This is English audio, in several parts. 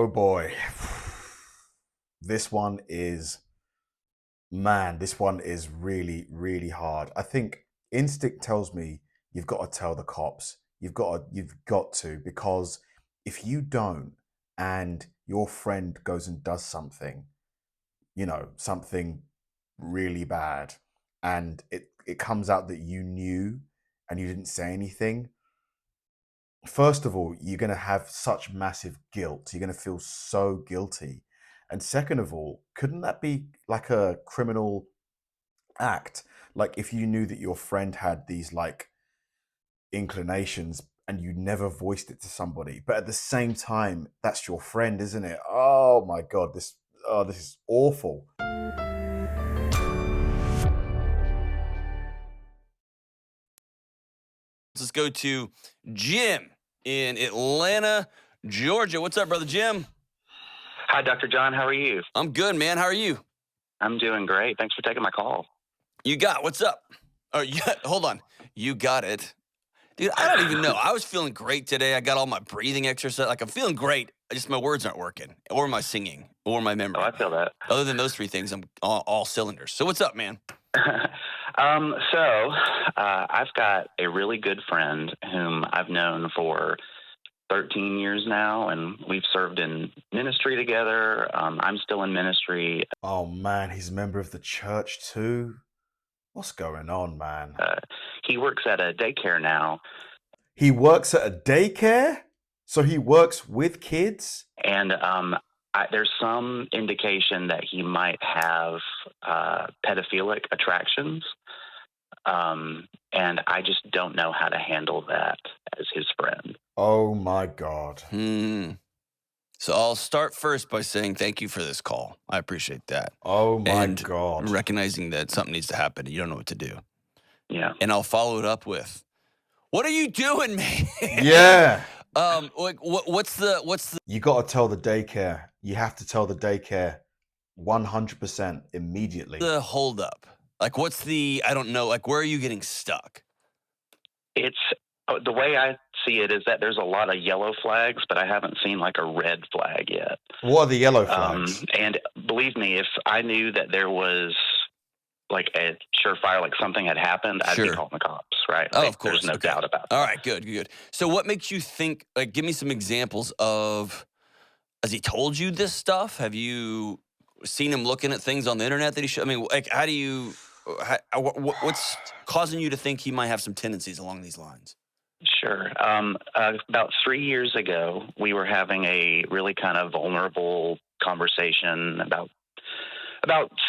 Oh boy. This one is, man, this one is really, really hard. I think instinct tells me you've got to tell the cops. You've got to, because if you don't and your friend goes and does something, something really bad, and it comes out that you knew and you didn't say anything, first of all, you're going to have such massive guilt. You're going to feel so guilty. And second of all, couldn't that be like a criminal act? Like if you knew that your friend had these like inclinations and you never voiced it to somebody, but at the same time, that's your friend, isn't it? Oh my God, this is awful. Let's go to Jim in Atlanta, Georgia. What's up, brother Jim? Hi, Dr. John. How are you? I'm good, man. How are you? I'm doing great. Thanks for taking my call. You got what's up? Oh, yeah. Hold on. You got it, dude. I don't even know. I was feeling great today. I got all my breathing exercise. Like I'm feeling great. Just my words aren't working, or my singing, or my memory. Oh, I feel that. Other than those three things, I'm all cylinders. So what's up, man? I've got a really good friend whom I've known for 13 years now, and we've served in ministry together. I'm still in ministry. Oh man, he's a member of the church too. What's going on, man? He works at a daycare now. He works at a daycare? So he works with kids? And there's some indication that he might have pedophilic attractions. And I just don't know how to handle that as his friend. Oh my God. So I'll start first by saying thank you for this call. I appreciate that. Oh my God. Recognizing that something needs to happen and you don't know what to do. Yeah. And I'll follow it up with, what are you doing, man? Yeah. What's the You got to tell the daycare. You have to tell the daycare 100% immediately. The hold up? Like, what's the, I don't know, like, where are you getting stuck? It's the way I see it is that there's a lot of yellow flags, but I haven't seen like a red flag yet. What are the yellow flags? And believe me, if I knew that there was like a surefire, like something had happened, I'd be calling the cops, right? Oh, of course. There's no doubt about that. All right, good. So what makes you think, like, give me some examples of, has he told you this stuff? Have you seen him looking at things on the internet that he should? I mean, like, what's causing you to think he might have some tendencies along these lines? Sure. About 3 years ago, we were having a really kind of vulnerable conversation about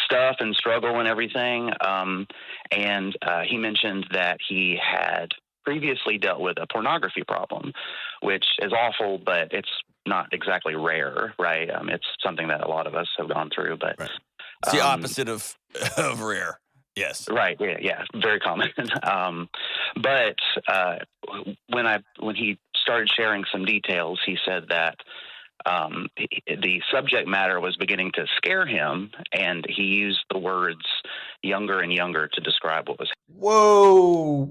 stuff and struggle and everything. And he mentioned that he had previously dealt with a pornography problem, which is awful, but it's not exactly rare, right? It's something that a lot of us have gone through, but it's the opposite of rare. Yes. Right. Yeah. Very common. But when he started sharing some details, he said that the subject matter was beginning to scare him, and he used the words "younger and younger" to describe what was. Whoa.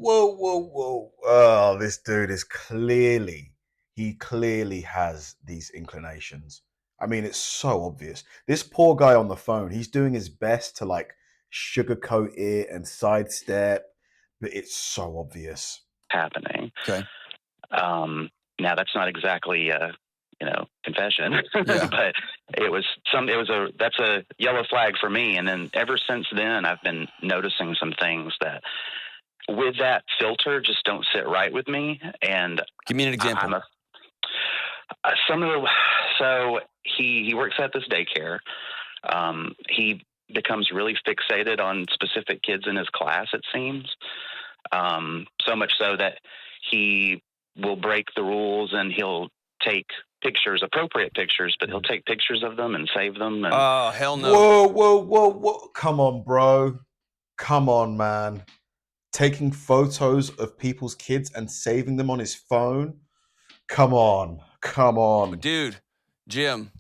Oh, this dude is clearly has these inclinations. I mean, it's so obvious. This poor guy on the phone, he's doing his best to like sugarcoat it and sidestep, but it's so obvious Happening. Okay. Now that's not exactly confession, Yeah. but that's a yellow flag for me. And then ever since then, I've been noticing some things that with that filter just don't sit right with me. And give me an example. So he works at this daycare. He becomes really fixated on specific kids in his class, it seems. So much so that he will break the rules and he'll take pictures, appropriate pictures, but he'll take pictures of them and save them. And, oh, hell no. Whoa. Come on, bro. Come on, man. Taking photos of people's kids and saving them on his phone? Come on. Dude, Jim,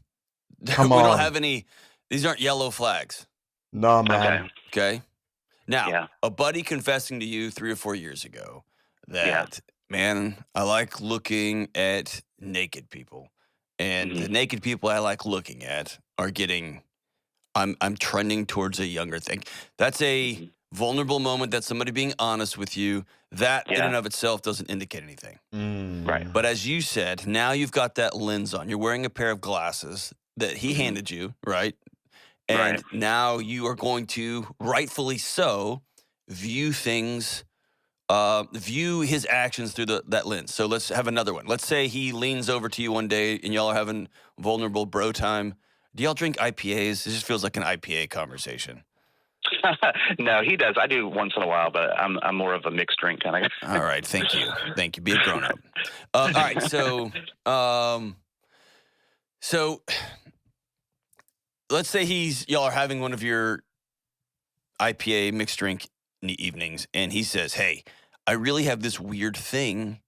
come on. We don't have any, these aren't yellow flags. No, man. Okay. Now, a buddy confessing to you 3 or 4 years ago that, man, I like looking at naked people. and the naked people I like looking at are getting. I'm trending towards a younger thing. That's a vulnerable moment. That's somebody being honest with you. That in and of itself doesn't indicate anything. Right. But as you said, now you've got that lens on. You're wearing a pair of glasses that he handed you, right? And now you are going to, rightfully so, view things, view his actions through that lens. So let's have another one. Let's say he leans over to you one day and y'all are having vulnerable bro time. Do y'all drink IPAs? It just feels like an IPA conversation. No, he does. I do once in a while, but I'm more of a mixed drink kind of guy. All right, thank you. Be a grown up. All right, so let's say y'all are having one of your IPA mixed drink evenings, and he says, "Hey, I really have this weird thing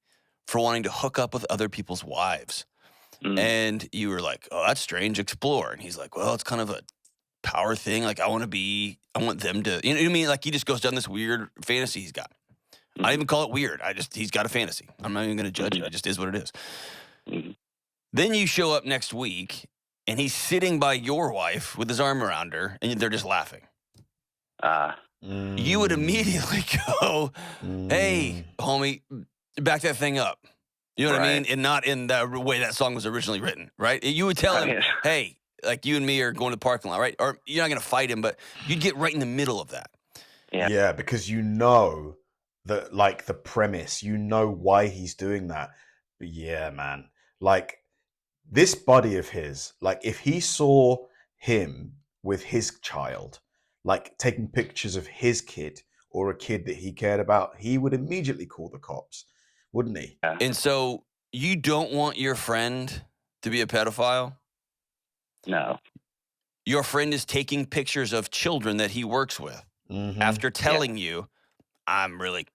for wanting to hook up with other people's wives." And you were like, "Oh, that's strange. Explore." And he's like, "Well, it's kind of a power thing. Like, I want them to, you know what I mean? Like, he just goes down this weird fantasy he's got. I don't even call it weird. He's got a fantasy. I'm not even going to judge it. It just is what it is." Then you show up next week, and he's sitting by your wife with his arm around her, and they're just laughing. You would immediately go, "Hey, homie, back that thing up." You know what I mean? And not in the way that song was originally written, right? You would tell him, "Hey, like you and me are going to the parking lot, right?" Or you're not going to fight him, but you'd get right in the middle of that. Yeah, because you know that, like, the premise, you know why he's doing that. But yeah, man, like this buddy of his, like if he saw him with his child, like taking pictures of his kid or a kid that he cared about, he would immediately call the cops, wouldn't he? And so you don't want your friend to be a pedophile? No. Your friend is taking pictures of children that he works with after telling you, I'm really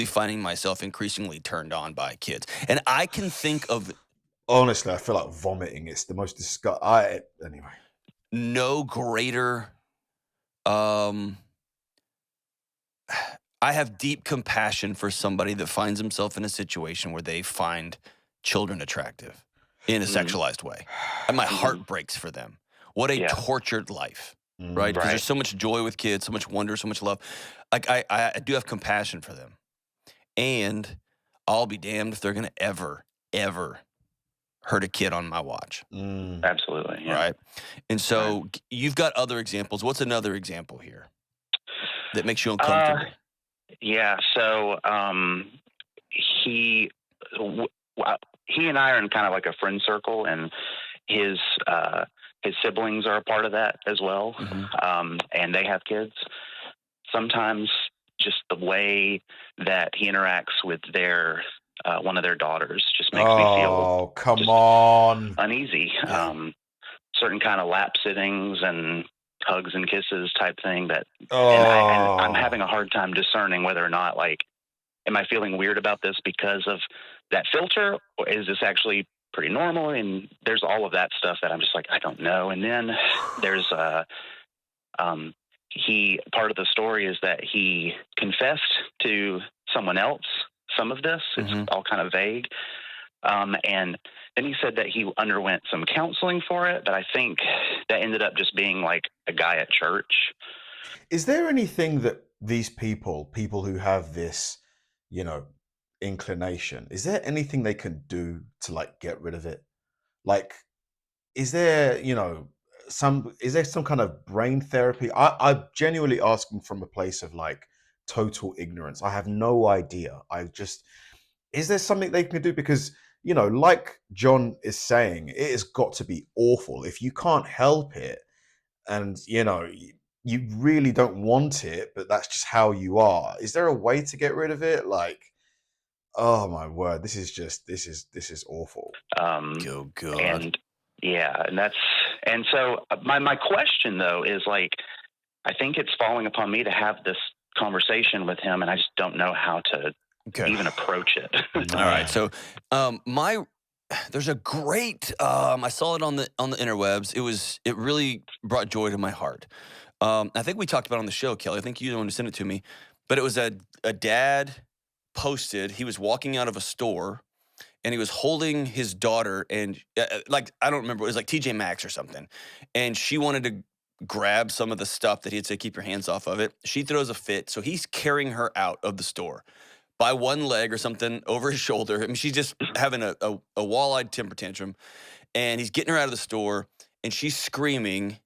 finding myself increasingly turned on by kids. And I can think of... Honestly, I feel like vomiting. It's the most anyway. No greater... I have deep compassion for somebody that finds himself in a situation where they find children attractive in a sexualized way. And my heart breaks for them. What a tortured life, right? Because there's so much joy with kids, so much wonder, so much love. Like I do have compassion for them. And I'll be damned if they're going to ever hurt a kid on my watch. Absolutely. Yeah. Right? And so you've got other examples. What's another example here that makes you uncomfortable? So he and I are in kind of like a friend circle, and his siblings are a part of that as well. And they have kids. Sometimes just the way that he interacts with their one of their daughters just makes me feel uneasy. Certain kind of lap sittings and hugs and kisses type thing and I'm having a hard time discerning whether or not, like, am I feeling weird about this because of that filter, or is this actually pretty normal? And there's all of that stuff that I'm just like, I don't know. And then there's part of the story is that he confessed to someone else some of this. It's all kind of vague. And then he said that he underwent some counseling for it, but I think that ended up just being like a guy at church. Is there anything that these people who have this, inclination, is there anything they can do to like get rid of it? Like, is there some kind of brain therapy? I'm genuinely asking from a place of like total ignorance. I have no idea. Is there something they can do? Because like John is saying, it has got to be awful if you can't help it, and you really don't want it, but that's just how you are. Is there a way to get rid of it? Like, oh my word, this is awful. Oh God. And so my question though is, like, I think it's falling upon me to have this conversation with him, and I just don't know how to even approach it. All right. So there's a great I saw it on the interwebs. It really brought joy to my heart. I think we talked about it on the show, Kelly. I think you the one who sent it to me. But it was a dad posted, he was walking out of a store, and he was holding his daughter, and like, I don't remember, it was like TJ Maxx or something, and she wanted to grab some of the stuff that he had said, keep your hands off of it. She throws a fit, so he's carrying her out of the store by one leg or something over his shoulder. I mean, she's just having a wall-eyed temper tantrum, and he's getting her out of the store, and she's screaming,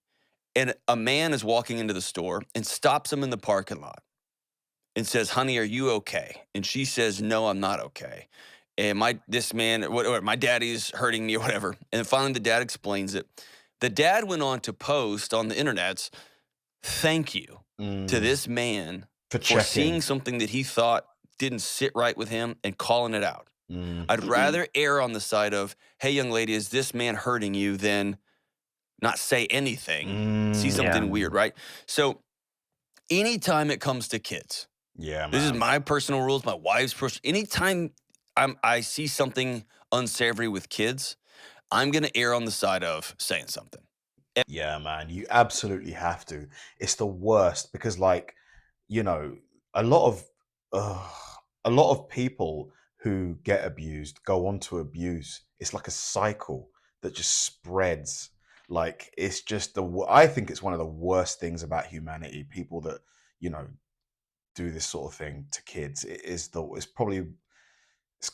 and a man is walking into the store and stops him in the parking lot and says, "Honey, are you okay?" And she says, "No, I'm not okay. And my daddy's hurting me," or whatever. And finally the dad explains it. The dad went on to post on the internets, "Thank you to this man For for checking. seeing something that he thought didn't sit right with him and calling it out." I'd rather err on the side of, "Hey, young lady, is this man hurting you?" than not say anything, see something weird, right? So anytime it comes to kids, Yeah, man. this is my personal rules, my wife's personal. Anytime I see something unsavory with kids, I'm going to err on the side of saying something. Yeah, man, you absolutely have to. It's the worst because, like, you know, a lot of people who get abused go on to abuse. It's like a cycle that just spreads. Like, it's just I think it's one of the worst things about humanity. People that, you know, do this sort of thing to kids. It's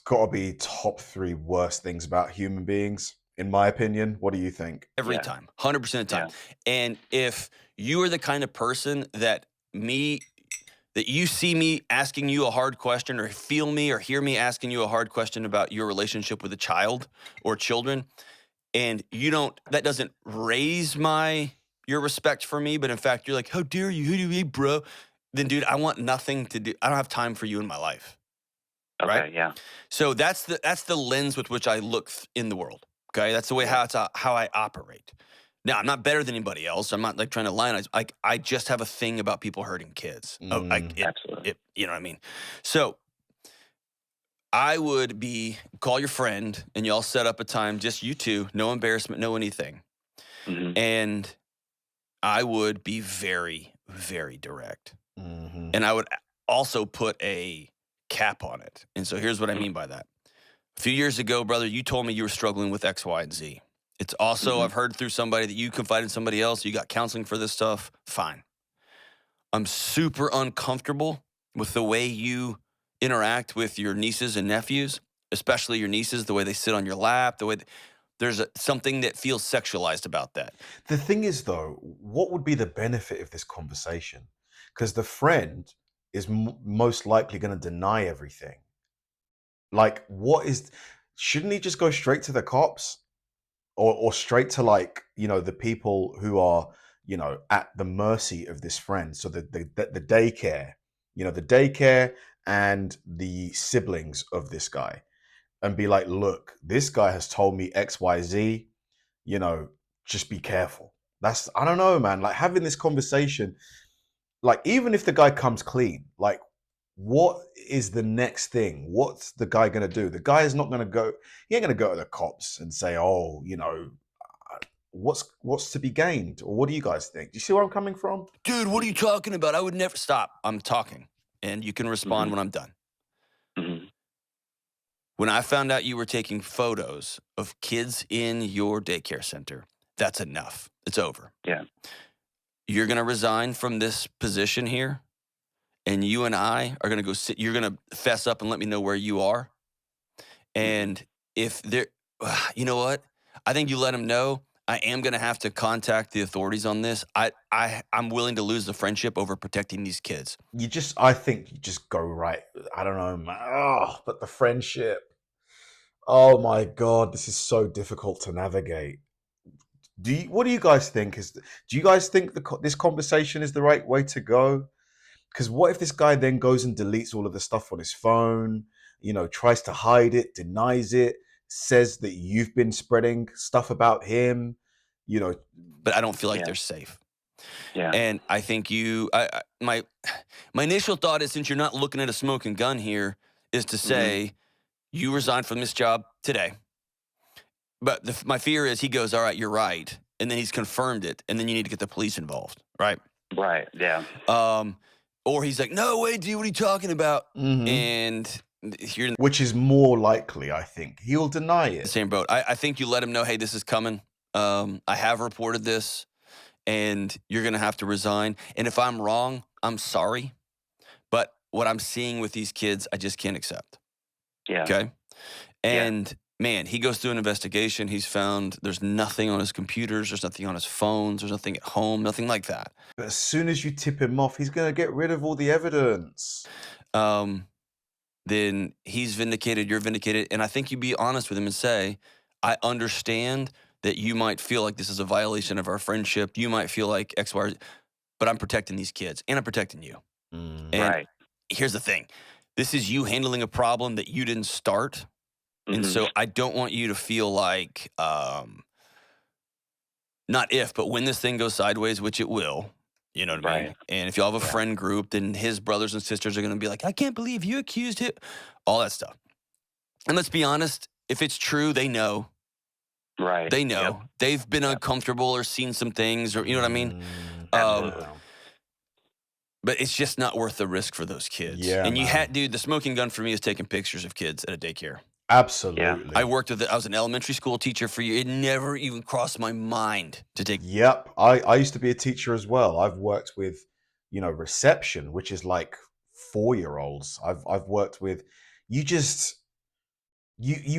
got to be top 3 worst things about human beings, in my opinion. What do you think? Every time, 100% of the time. And if you are the kind of person that you see me asking you a hard question, or feel me or hear me asking you a hard question about your relationship with a child or children, and that doesn't raise your respect for me, but in fact, you're like, "How dare you? Who do you be, bro?" Then, dude, I want nothing to do. I don't have time for you in my life. Okay, Right? yeah. So that's the lens with which I look in the world. Okay, that's the way how I operate. Now, I'm not better than anybody else. I'm not like trying to lionize. I just have a thing about people hurting kids. Absolutely. You know what I mean? So I would call your friend, and y'all set up a time, just you two, no embarrassment, no anything. And I would be very, very direct. And I would also put a cap on it. And so here's what I mean by that. A few years ago, brother, you told me you were struggling with X, Y, and Z. It's also, I've heard through somebody that you confided in somebody else, you got counseling for this stuff. Fine. I'm super uncomfortable with the way you interact with your nieces and nephews, especially your nieces, the way they sit on your lap, the way there's something that feels sexualized about that. The thing is, though, what would be the benefit of this conversation? Because the friend is most likely going to deny everything. Like, shouldn't he just go straight to the cops, or straight to, like, you know, the people who are, you know, at the mercy of this friend? So the daycare, you know, the daycare and the siblings of this guy, and be like, "Look, this guy has told me XYZ, you know, just be careful." I don't know, man. Like, having this conversation, like, even if the guy comes clean, like, what is the next thing? What's the guy going to do? The guy is not going to go, he ain't going to go to the cops and say, "Oh, you know, what's to be gained?" Or what do you guys think? Do you see where I'm coming from? Dude, what are you talking about? I would never stop. I'm talking, and you can respond when I'm done. When I found out you were taking photos of kids in your daycare center, that's enough. It's over. Yeah. You're going to resign from this position here, and you and I are going to go sit. You're going to fess up and let me know where you are. And if you know what? I think you let him know. I am going to have to contact the authorities on this. I'm willing to lose the friendship over protecting these kids. I think you just go right. I don't know, man. Oh, but the friendship. Oh my God, this is so difficult to navigate. What do you guys think? Do you guys think this conversation is the right way to go? Because what if this guy then goes and deletes all of the stuff on his phone, you know, tries to hide it, denies it, says that you've been spreading stuff about him, you know? But I don't feel like they're safe. Yeah. And I think my initial thought is, since you're not looking at a smoking gun here, is to say you resigned from this job today. But my fear is he goes, "All right, you're right," and then he's confirmed it, and then you need to get the police involved, right? Right. Yeah. Or he's like, "No way, dude, what are you talking about?" And you're in Which is more likely, I think. He'll deny the it. same boat. I think you let him know, hey, this is coming. I have reported this, and you're going to have to resign. And if I'm wrong, I'm sorry. But what I'm seeing with these kids, I just can't accept. Yeah. Okay. And man, he goes through an investigation. He's found there's nothing on his computers. There's nothing on his phones. There's nothing at home, nothing like that. But as soon as you tip him off, he's going to get rid of all the evidence. Then he's vindicated, you're vindicated. And I think you be honest with him and say, I understand that you might feel like this is a violation of our friendship. You might feel like X, Y, or Z, but I'm protecting these kids and I'm protecting you. And Right. here's the thing. This is you handling a problem that you didn't start. And so I don't want you to feel like, not if, but when this thing goes sideways, which it will, you know what I mean? Right. And if you all have a friend group, then his brothers and sisters are going to be like, I can't believe you accused him. All that stuff. And let's be honest, if it's true, they know. Right. They know. Yep. They've been uncomfortable or seen some things, or you know what I mean? Absolutely. But it's just not worth the risk for those kids. Yeah, and you man. had, dude, the smoking gun for me is taking pictures of kids at a daycare. Absolutely. I worked with it. I was an elementary school teacher for you. It never even crossed my mind to take. Yep. I used to be a teacher as well. I've worked with, reception, which is like 4-year-olds. I've worked with, you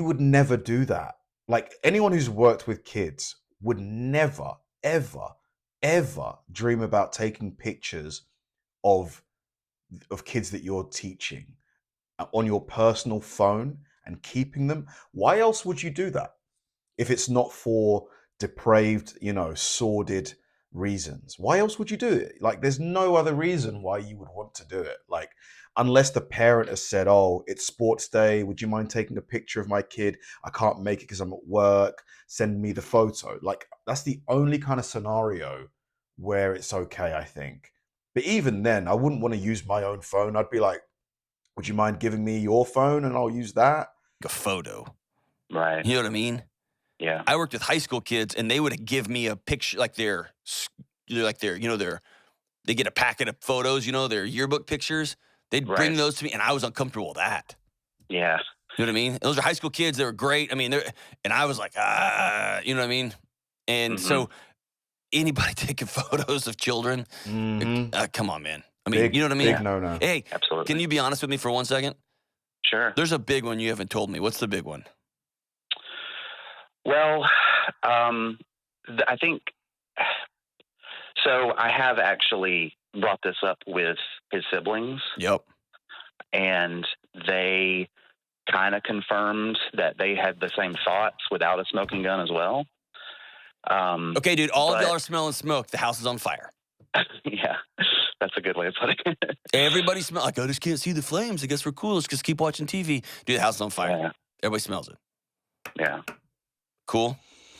would never do that. Like anyone who's worked with kids would never, ever, ever dream about taking pictures of kids that you're teaching on your personal phone and keeping them. Why else would you do that if it's not for depraved, sordid reasons? Why else would you do it? Like, there's no other reason why you would want to do it. Like, unless the parent has said, oh, it's sports day, would you mind taking a picture of my kid? I can't make it because I'm at work. Send me the photo. Like, that's the only kind of scenario where it's okay, I think. But even then, I wouldn't want to use my own phone. I'd be like, would you mind giving me your phone and I'll use that? A photo. Right. You know what I mean? Yeah. I worked with high school kids, and they would give me a picture, they get a packet of photos, their yearbook pictures. They'd bring those to me, and I was uncomfortable with that. Yeah. You know what I mean? Those are high school kids. They were great. I mean, and I was like, you know what I mean? And so anybody taking photos of children, come on, man. I mean, you know what I mean? Big no-no. Hey, Absolutely. can you be honest with me for 1 second? Sure. There's a big one you haven't told me. What's the big one? Well, I think so. I have actually brought this up with his siblings. Yep. And they kind of confirmed that they had the same thoughts without a smoking gun as well. Okay, dude, all of y'all are smelling smoke. The house is on fire. Yeah, that's a good way of putting it. Everybody smells like, I just can't see the flames. I guess we're cool. Let's just keep watching TV. Dude, the house is on fire. Yeah. Everybody smells it. Yeah. Cool.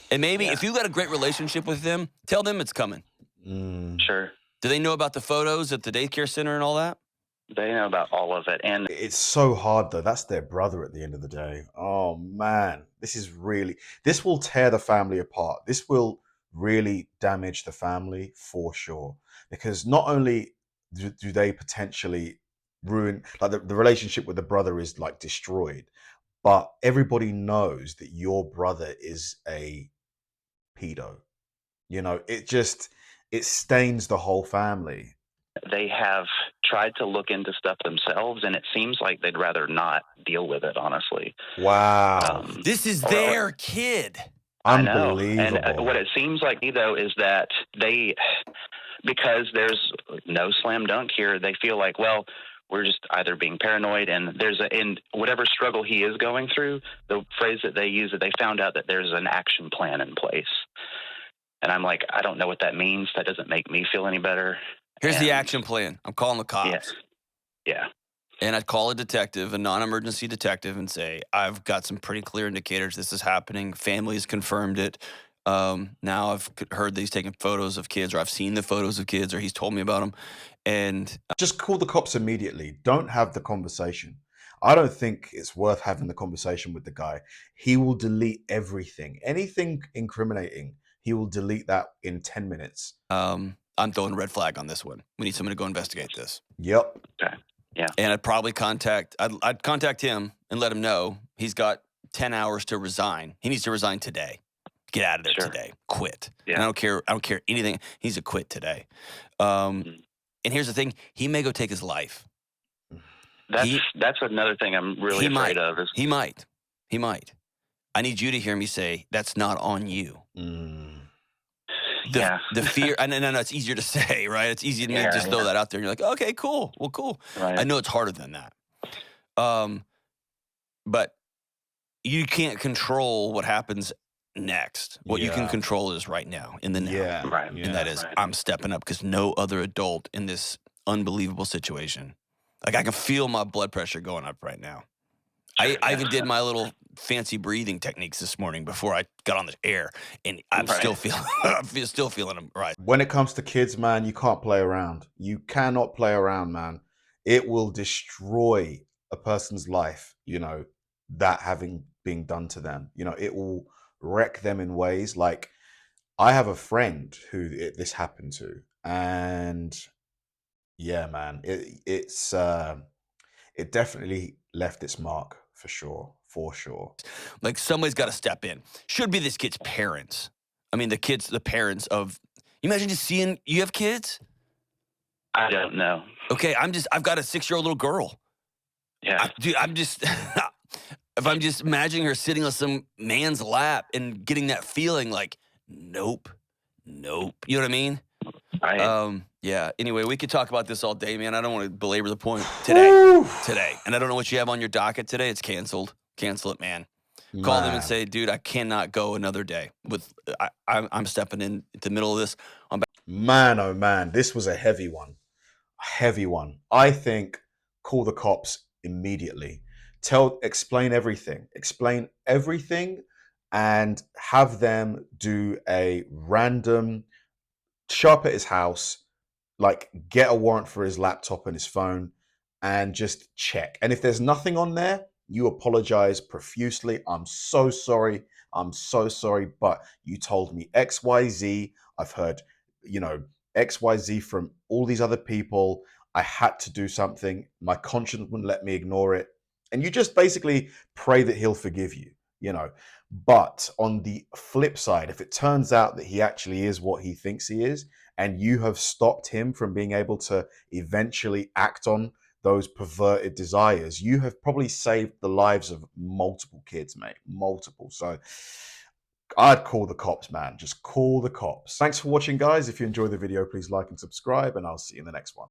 And maybe if you got a great relationship with them, tell them it's coming. Sure. Do they know about the photos at the daycare center and all that? They know about all of it. And It's so hard though. That's their brother at the end of the day. Oh man, this will tear the family apart. This will really damage the family for sure. Because not only do they potentially ruin, like the relationship with the brother is like destroyed, but everybody knows that your brother is a pedo. It stains the whole family. they have tried to look into stuff themselves, and it seems like they'd rather not deal with it, honestly. Wow. This is their kid. I know. Unbelievable. And what it seems like, though, is that because there's no slam dunk here, they feel like, well, we're just either being paranoid, and in whatever struggle he is going through, the phrase that they use, that they found out that there's an action plan in place. And I'm like, I don't know what that means. That doesn't make me feel any better. Here's the action plan. I'm calling the cops. Yeah. And I'd call a detective, a non-emergency detective, and say, I've got some pretty clear indicators this is happening. Family's confirmed it. Now I've heard that he's taking photos of kids, or I've seen the photos of kids, or he's told me about them. And just call the cops immediately. Don't have the conversation. I don't think it's worth having the conversation with the guy. He will delete everything. Anything incriminating, he will delete that in 10 minutes. I'm throwing a red flag on this one. We need someone to go investigate this. Yep. Okay. Yeah. And I'd probably I'd contact him and let him know he's got 10 hours to resign. He needs to resign today. Get out of there today. Quit. Yeah. And I don't care anything. He needs to quit today. And here's the thing. He may go take his life. That's another thing I'm really afraid of. He might. I need you to hear me say, that's not on you. The fear, and no, it's easier to say, right? It's easy to just throw that out there. And you're like, okay, cool. Well, cool. Right. I know it's harder than that. But you can't control what happens next. What you can control is right now, in the now. Yeah. Right. And that is, I'm stepping up because no other adult in this unbelievable situation. Like, I can feel my blood pressure going up right now. I even did my little fancy breathing techniques this morning before I got on the air, and I'm still feeling them right. When it comes to kids, man, you can't play around. You cannot play around, man. It will destroy a person's life, you know, that having been done to them. You know, it will wreck them in ways. Like, I have a friend who this happened to, and yeah, man, it definitely left its mark, for sure. Like, somebody's got to step in. Should be this kid's parents. I mean, the parents of. You imagine just seeing you have kids. I don't know. Okay, I've got a 6-year-old little girl. Yeah, Dude, I'm just. If I'm just imagining her sitting on some man's lap and getting that feeling like, nope. You know what I mean? Right. Yeah. Anyway, we could talk about this all day, man. I don't want to belabor the point today. And I don't know what you have on your docket today. It's canceled. Cancel it, man. Call them and say, dude, I cannot go another day. I'm stepping in the middle of this. Man, oh man, this was a heavy one. I think call the cops immediately. Explain everything, and have them do a random show up at his house, like get a warrant for his laptop and his phone, and just check. And if there's nothing on there, you apologize profusely. I'm so sorry, but you told me XYZ. I've heard, XYZ from all these other people. I had to do something. My conscience wouldn't let me ignore it. And you just basically pray that he'll forgive you, But on the flip side, if it turns out that he actually is what he thinks he is, and you have stopped him from being able to eventually act on those perverted desires, you have probably saved the lives of multiple kids, mate. Multiple. So I'd call the cops, man. Just call the cops. Thanks for watching, guys. If you enjoyed the video, please like and subscribe, and I'll see you in the next one.